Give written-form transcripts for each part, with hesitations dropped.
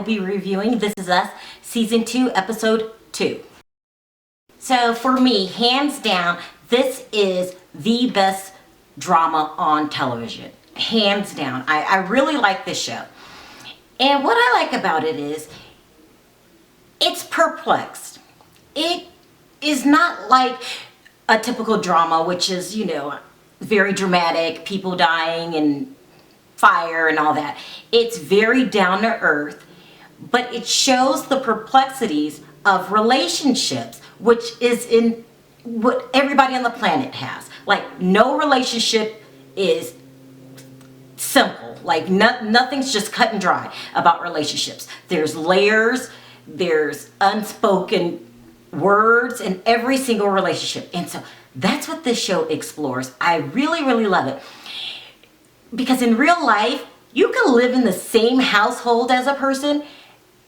be reviewing This Is Us, Season 2, Episode 2. So for me, hands down, this is the best drama on television. Hands down. I really like this show. And what I like about it is, it's perplexed. It is not like a typical drama, which is, very dramatic, people dying and fire and all that. It's very down to earth, but it shows the perplexities of relationships, which is in what everybody on the planet has. Like, no relationship is simple. Like, nothing's just cut and dry about relationships. There's layers, there's unspoken words in every single relationship. And so that's what this show explores. I really, really love it. Because in real life, you can live in the same household as a person,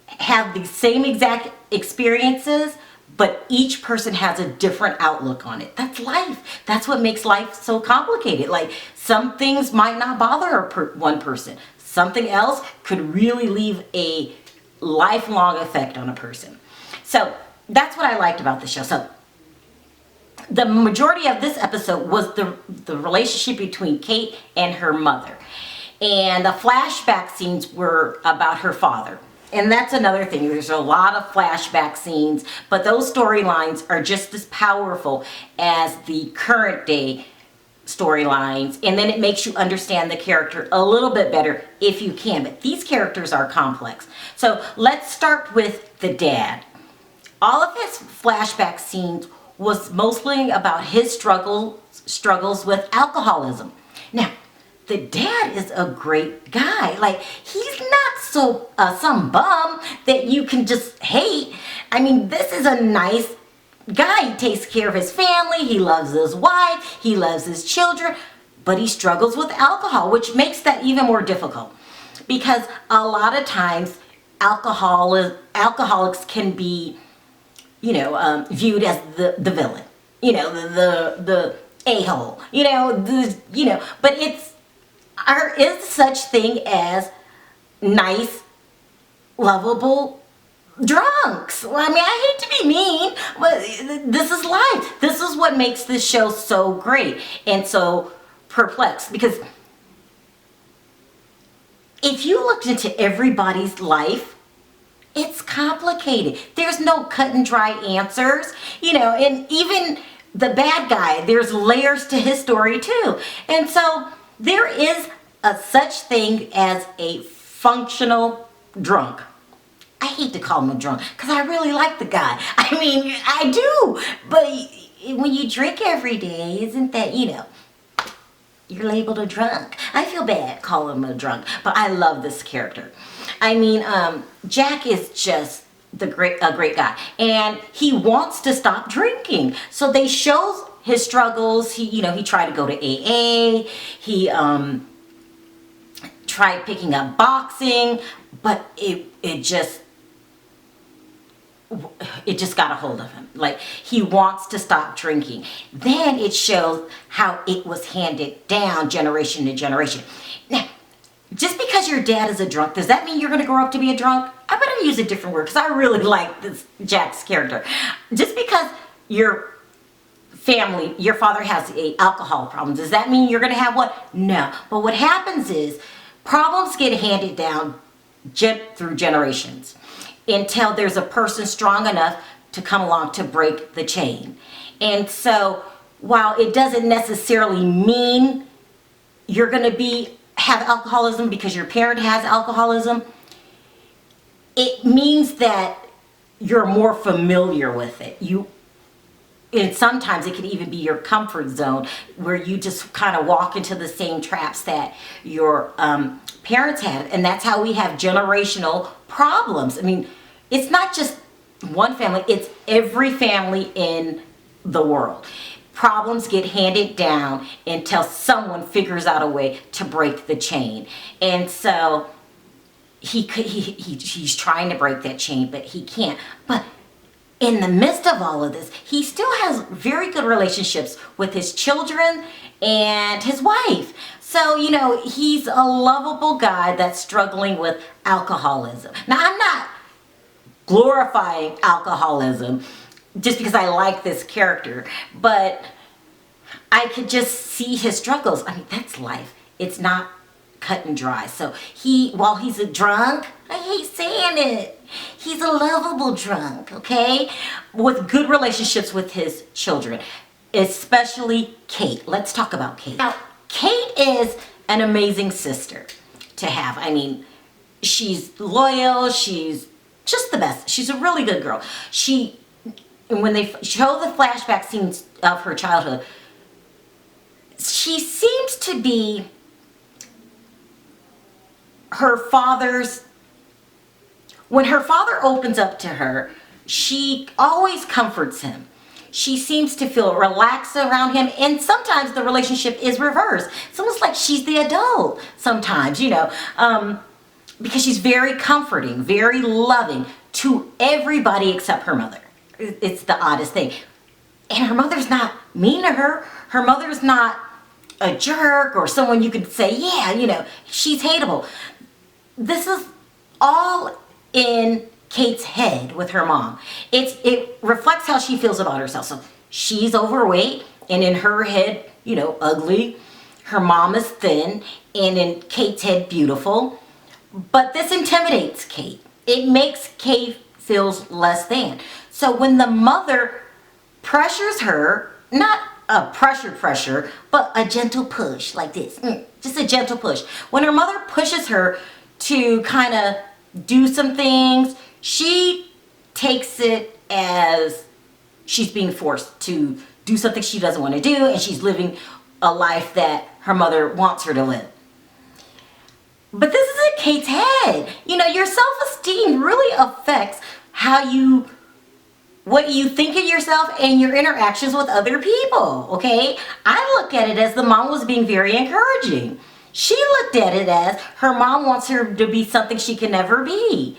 have the same exact experiences, but each person has a different outlook on it. That's life. That's what makes life so complicated. Like, some things might not bother one person. Something else could really leave a lifelong effect on a person. So that's what I liked about the show. So the majority of this episode was the relationship between Kate and her mother. And the flashback scenes were about her father. And that's another thing. There's a lot of flashback scenes, but those storylines are just as powerful as the current day storylines. And then it makes you understand the character a little bit better if you can. But these characters are complex. So let's start with the dad. All of his flashback scenes was mostly about his struggles with alcoholism. Now, the dad is a great guy. Like, he's not so some bum that you can just hate. I mean, this is a nice guy. He takes care of his family. He loves his wife. He loves his children. But he struggles with alcohol, which makes that even more difficult. Because a lot of times, alcoholics can be, viewed as the villain. The a-hole. But there is such thing as nice, lovable drunks. Well, I mean, I hate to be mean, but this is life. This is what makes this show so great and so perplexed. Because if you looked into everybody's life, it's complicated. There's no cut and dry answers, and even the bad guy, there's layers to his story too. And so there is a such thing as a functional drunk. I hate to call him a drunk because I really like the guy. I mean, I do. But when you drink every day, isn't that, you're labeled a drunk. I feel bad calling him a drunk, but I love this character. I mean, Jack is just a great guy, and he wants to stop drinking. So they show his struggles. He tried to go to AA. He tried picking up boxing, but it just got a hold of him. Like, he wants to stop drinking. Then it shows how it was handed down generation to generation. Now, just because your dad is a drunk, does that mean you're going to grow up to be a drunk? I better use a different word because I really like this Jack's character. Just because your father has alcohol problem, does that mean you're going to have what? No. But what happens is problems get handed down through generations until there's a person strong enough to come along to break the chain. And so while it doesn't necessarily mean you're going to have alcoholism because your parent has alcoholism, it means that you're more familiar with it. And sometimes it can even be your comfort zone where you just kind of walk into the same traps that your parents had. And that's how we have generational problems. I mean, it's not just one family, it's every family in the world. Problems get handed down until someone figures out a way to break the chain. And so he's trying to break that chain, but he can't. But in the midst of all of this, he still has very good relationships with his children and his wife. So, you know, he's a lovable guy that's struggling with alcoholism. Now, I'm not glorifying alcoholism just because I like this character, but I could just see his struggles. I mean, that's life. It's not cut and dry. So while he's a drunk, I hate saying it, he's a lovable drunk, okay? With good relationships with his children, especially Kate. Let's talk about Kate. Now, Kate is an amazing sister to have. I mean, she's loyal, she's just the best. She's a really good girl. When they show the flashback scenes of her childhood, she seems to be her father's, when her father opens up to her, she always comforts him. She seems to feel relaxed around him, and sometimes the relationship is reversed. It's almost like she's the adult sometimes, you know, because she's very comforting, very loving to everybody except her mother. It's the oddest thing. And her mother's not mean to her. Her mother's not a jerk or someone you could say, yeah, you know, she's hateable. This is all in Kate's head with her mom. It reflects how she feels about herself. So she's overweight and in her head, you know, ugly. Her mom is thin and in Kate's head, beautiful. But this intimidates Kate. It makes Kate feels less than. So when the mother pressures her, not a pressure, but a gentle push like this, just a gentle push. When her mother pushes her to kind of do some things, she takes it as she's being forced to do something she doesn't want to do, and she's living a life that her mother wants her to live. But this is in Kate's head. You know, your self-esteem really affects what you think of yourself and your interactions with other people, okay? I look at it as the mom was being very encouraging. She looked at it as her mom wants her to be something she can never be.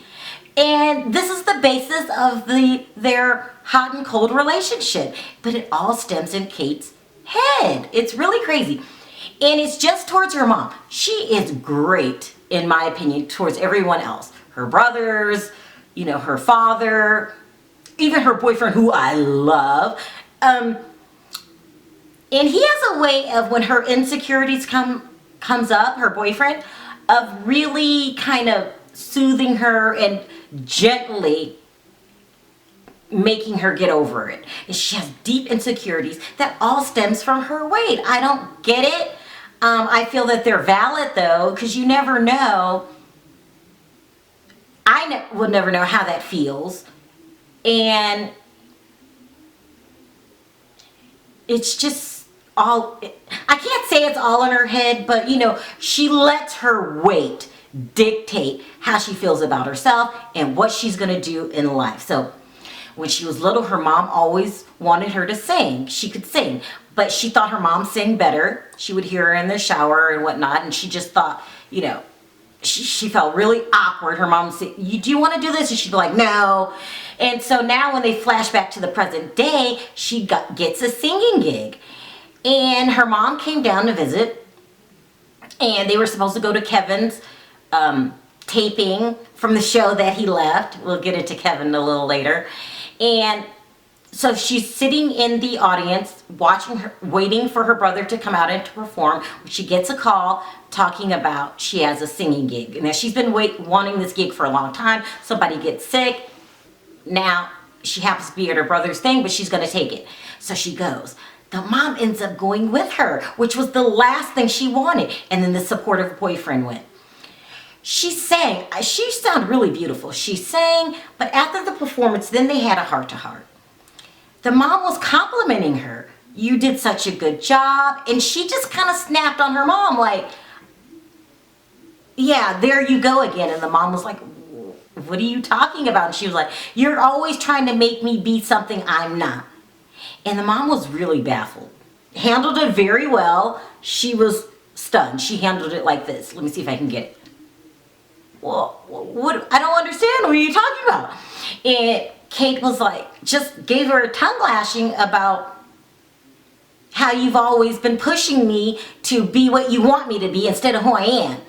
And this is the basis of their hot and cold relationship. But it all stems in Kate's head. It's really crazy. And it's just towards her mom. She is great, in my opinion, towards everyone else. Her brothers, you know, her father, even her boyfriend, who I love. And he has a way of, when her insecurities comes up, her boyfriend, of really kind of soothing her and gently making her get over it. And she has deep insecurities that all stems from her weight. I don't get it. I feel that they're valid though, because you never know. I would never know how that feels. And it's just all, I can't say it's all in her head, but you know, she lets her weight dictate how she feels about herself and what she's going to do in life. So when she was little, her mom always wanted her to sing. She could sing, but she thought her mom sang better. She would hear her in the shower and whatnot, and she just thought, you know, she felt really awkward. Her mom would say, do you want to do this? And she'd be like, no. And so now when they flash back to the present day, she gets a singing gig. And her mom came down to visit, and they were supposed to go to Kevin's taping from the show that he left. We'll get into Kevin a little later. And so she's sitting in the audience watching her, waiting for her brother to come out and to perform. She gets a call talking about she has a singing gig. Now she's been wanting this gig for a long time. Somebody gets sick. Now she happens to be at her brother's thing, but she's going to take it. So she goes. The mom ends up going with her, which was the last thing she wanted. And then the supportive boyfriend went. She sang. She sounded really beautiful. She sang, but after the performance, then they had a heart-to-heart. The mom was complimenting her. You did such a good job. And she just kind of snapped on her mom like, yeah, there you go again. And the mom was like, what are you talking about? And she was like, you're always trying to make me be something I'm not. And the mom was really baffled. Handled it very well. She was stunned. She handled it like this. Let me see if I can get it. Well, what? I don't understand. What are you talking about? And Kate was like, just gave her a tongue lashing about how you've always been pushing me to be what you want me to be instead of who I am.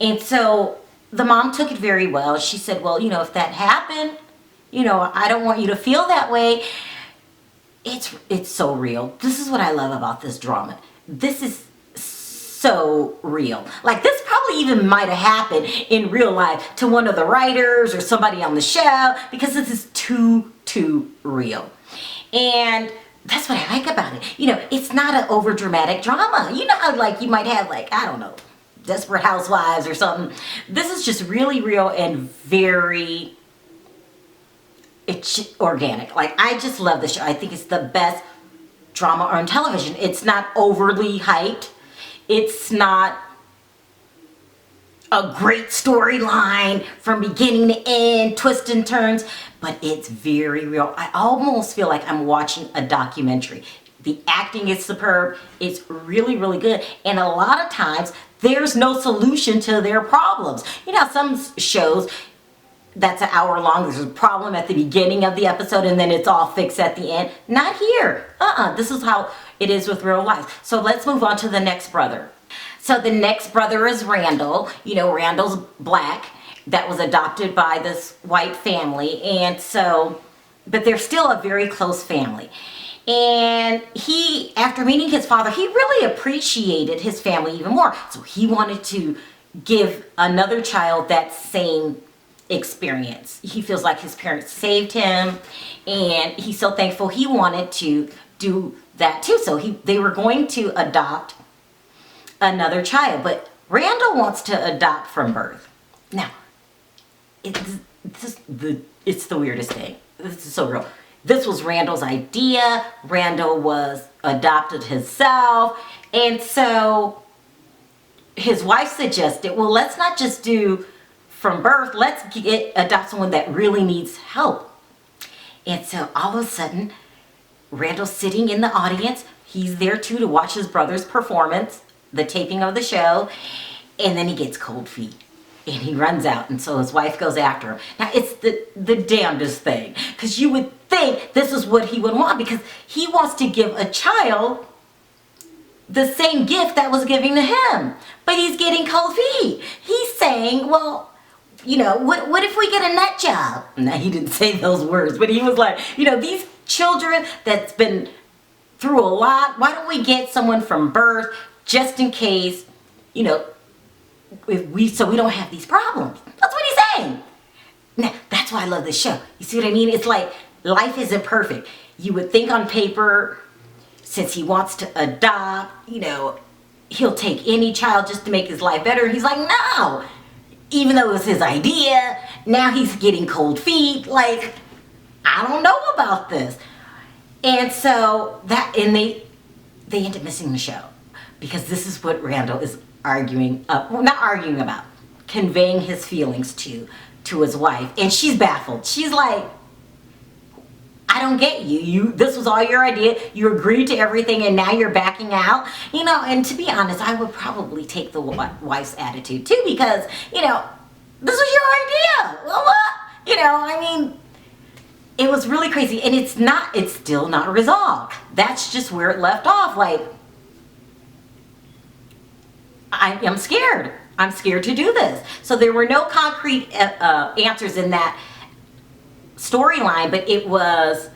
And so the mom took it very well. She said, well, if that happened, I don't want you to feel that way. It's so real. This is what I love about this drama. This is so real. Like, this probably even might have happened in real life to one of the writers or somebody on the show, because this is too real. And that's what I like about it. It's not an over dramatic drama. How like you might have, like, I don't know, Desperate Housewives or something. This is just really real and very, it's organic. Like, I just love the show. I think it's the best drama on television. It's not overly hyped. It's not a great storyline from beginning to end, twists and turns, but it's very real. I almost feel like I'm watching a documentary. The acting is superb. It's really, really good. And a lot of times, there's no solution to their problems. Some shows, that's an hour long, there's a problem at the beginning of the episode and then it's all fixed at the end. Not here. This is how it is with real life. So let's move on to the next brother. So the next brother is Randall. Randall's black, that was adopted by this white family. And so, but they're still a very close family. And he, after meeting his father, he really appreciated his family even more. So he wanted to give another child that same experience. He feels like his parents saved him, and he's so thankful. He wanted to do that too. So they were going to adopt another child, but Randall wants to adopt from birth. Now, it's the weirdest thing. This is so real. This was Randall's idea. Randall was adopted himself, and so his wife suggested, well, let's not just do from birth, let's adopt someone that really needs help. And so all of a sudden, Randall's sitting in the audience. He's there too to watch his brother's performance, the taping of the show, and then he gets cold feet and he runs out, and so his wife goes after him. Now, it's the damnedest thing, because you would think this is what he would want, because he wants to give a child the same gift that was given to him, but he's getting cold feet. He's saying, well, what if we get a nut job? Now, he didn't say those words, but he was like, these children that's been through a lot, why don't we get someone from birth just in case, so we don't have these problems. That's what he's saying. Now, that's why I love this show. You see what I mean? It's like, life isn't perfect. You would think on paper, since he wants to adopt, he'll take any child just to make his life better. He's like, no. Even though it was his idea, now he's getting cold feet. Like, I don't know about this. And so they end up missing the show, because this is what Randall is conveying his feelings to his wife. And she's baffled. She's like, I don't get you. This was all your idea. You agreed to everything and now you're backing out. And to be honest, I would probably take the wife's attitude too, because, this was your idea. Well, what? It was really crazy, and it's still not resolved. That's just where it left off. Like, I'm scared. I'm scared to do this. So there were no concrete answers in that storyline, but it was,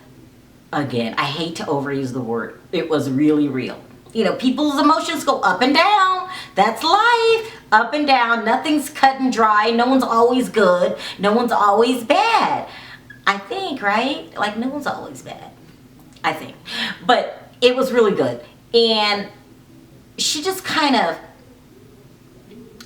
again, I hate to overuse the word, it was really real. People's emotions go up and down. That's life. Up and down. Nothing's cut and dry. No one's always good. No one's always bad. I think, right? Like, no one's always bad. I think. But it was really good. And she just kind of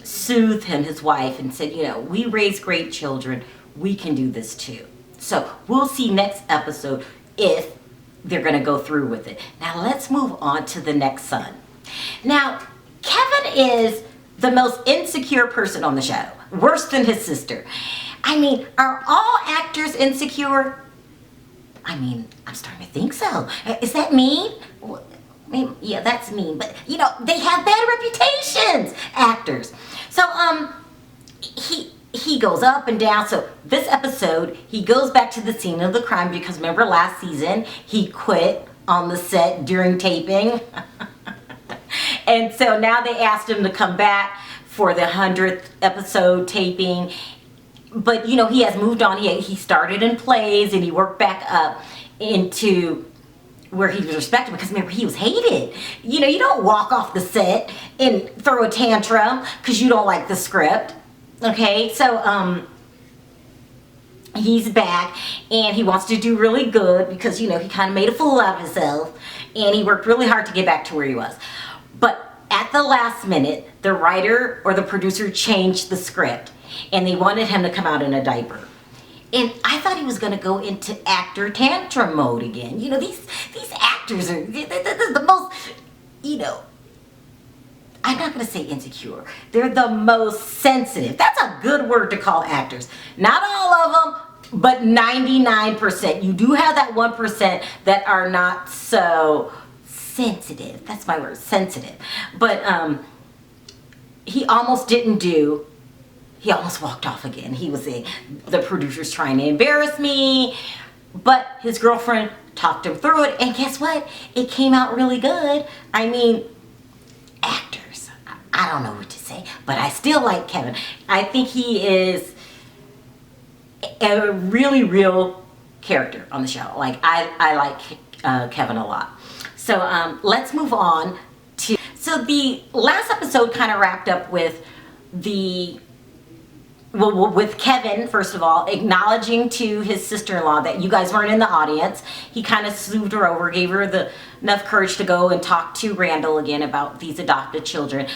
soothed him, his wife, and said, we raise great children. We can do this too. So we'll see next episode if they're going to go through with it. Now let's move on to the next son. Now, Kevin is the most insecure person on the show. Worse than his sister. Are all actors insecure? I'm starting to think so. Is that mean? Yeah, that's mean. But, they have bad reputations, actors. So, he goes up and down. So this episode, he goes back to the scene of the crime, because remember last season, he quit on the set during taping. And so now they asked him to come back for the 100th episode taping. But, you know, he has moved on. He started in plays and he worked back up into where he was respected, because remember, he was hated. You know, you don't walk off the set and throw a tantrum because you don't like the script. Okay, so he's back and he wants to do really good because, you know, he kind of made a fool out of himself and he worked really hard to get back to where he was. But at the last minute, the writer or the producer changed the script and they wanted him to come out in a diaper. And I thought he was going to go into actor tantrum mode again. You know, these actors are the most, you know, I'm not going to say insecure. They're the most sensitive. That's a good word to call actors. Not all of them, but 99%. You do have that 1% that are not so sensitive. That's my word, sensitive. But he almost didn't do. He almost walked off again. He was saying, the producer's trying to embarrass me. But his girlfriend talked him through it. And guess what? It came out really good. I mean, actors. I don't know what to say. But I still like Kevin. I think he is a really real character on the show. Like, I like Kevin a lot. So let's move on to... So the last episode kind of wrapped up with the... Well, with Kevin, first of all, acknowledging to his sister-in-law that you guys weren't in the audience. He kind of smoothed her over, gave her enough courage to go and talk to Randall again about these adopted children.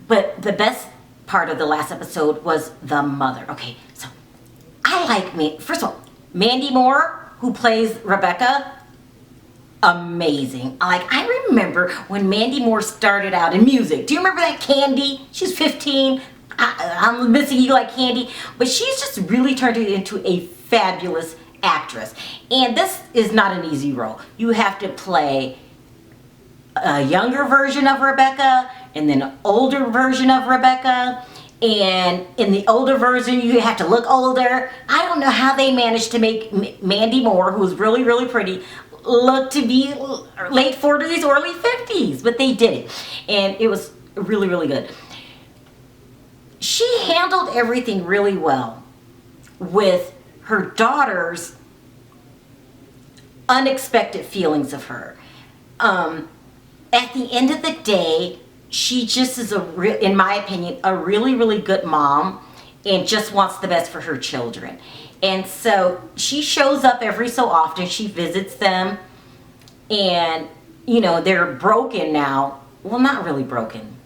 But the best part of the last episode was the mother. Okay, so I like me. First of all, Mandy Moore, who plays Rebecca, amazing. Like, I remember when Mandy Moore started out in music. Do you remember that Candy? She was 15. I'm missing you like candy, but she's just really turned it into a fabulous actress. And this is not an easy role. You have to play a younger version of Rebecca and then an older version of Rebecca. And in the older version, you have to look older. I don't know how they managed to make Mandy Moore, who's really, really pretty, look to be late 40s, early 50s, but they did it. And it was really, really good. She handled everything really well with her daughter's unexpected feelings of her. At the end of the day, she just is, in my opinion, a really, really good mom and just wants the best for her children. And so she shows up every so often. She visits them and, you know, they're broken now. Well, not really broken.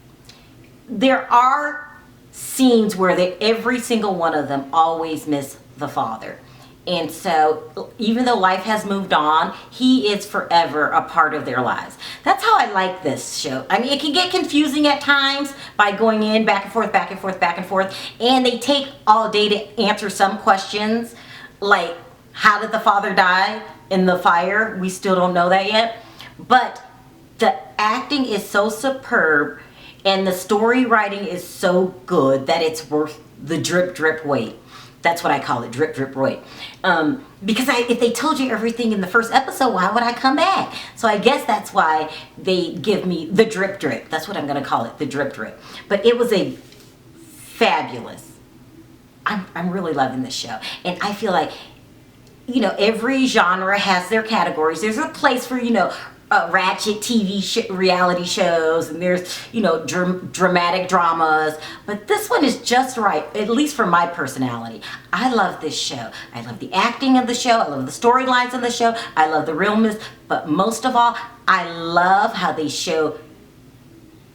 There are scenes where every single one of them always miss the father. And so even though life has moved on, he is forever a part of their lives. That's how I like this show. I mean, it can get confusing at times by going in back and forth, back and forth, back and forth. And they take all day to answer some questions, like how did the father die in the fire? We still don't know that yet. But the acting is so superb and the story writing is so good that it's worth the drip, drip wait. That's what I call it, drip, drip wait. Because if they told you everything in the first episode, why would I come back? So I guess that's why they give me the drip, drip. That's what I'm going to call it, the drip, drip. But it was a fabulous. I'm really loving this show. And I feel like, you know, every genre has their categories. There's a place for, you know, ratchet TV reality shows, and there's, you know, dramatic dramas, but this one is just right, at least for my personality. I love this show. I love the acting of the show. I love the storylines of the show. I love the realness, but most of all, I love how they show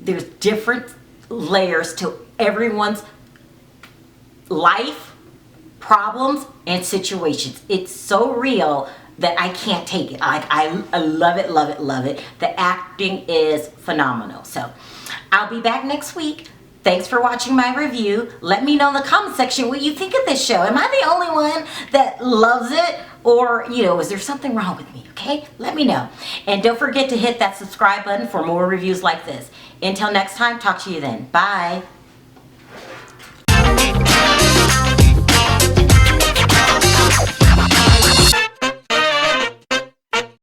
there's different layers to everyone's life, problems, and situations. It's so real that I can't take it. I love it, love it, love it. The acting is phenomenal. So I'll be back next week. Thanks for watching my review. Let me know in the comment section what you think of this show. Am I the only one that loves it? Or, you know, is there something wrong with me? Okay, let me know. And don't forget to hit that subscribe button for more reviews like this. Until next time, talk to you then. Bye.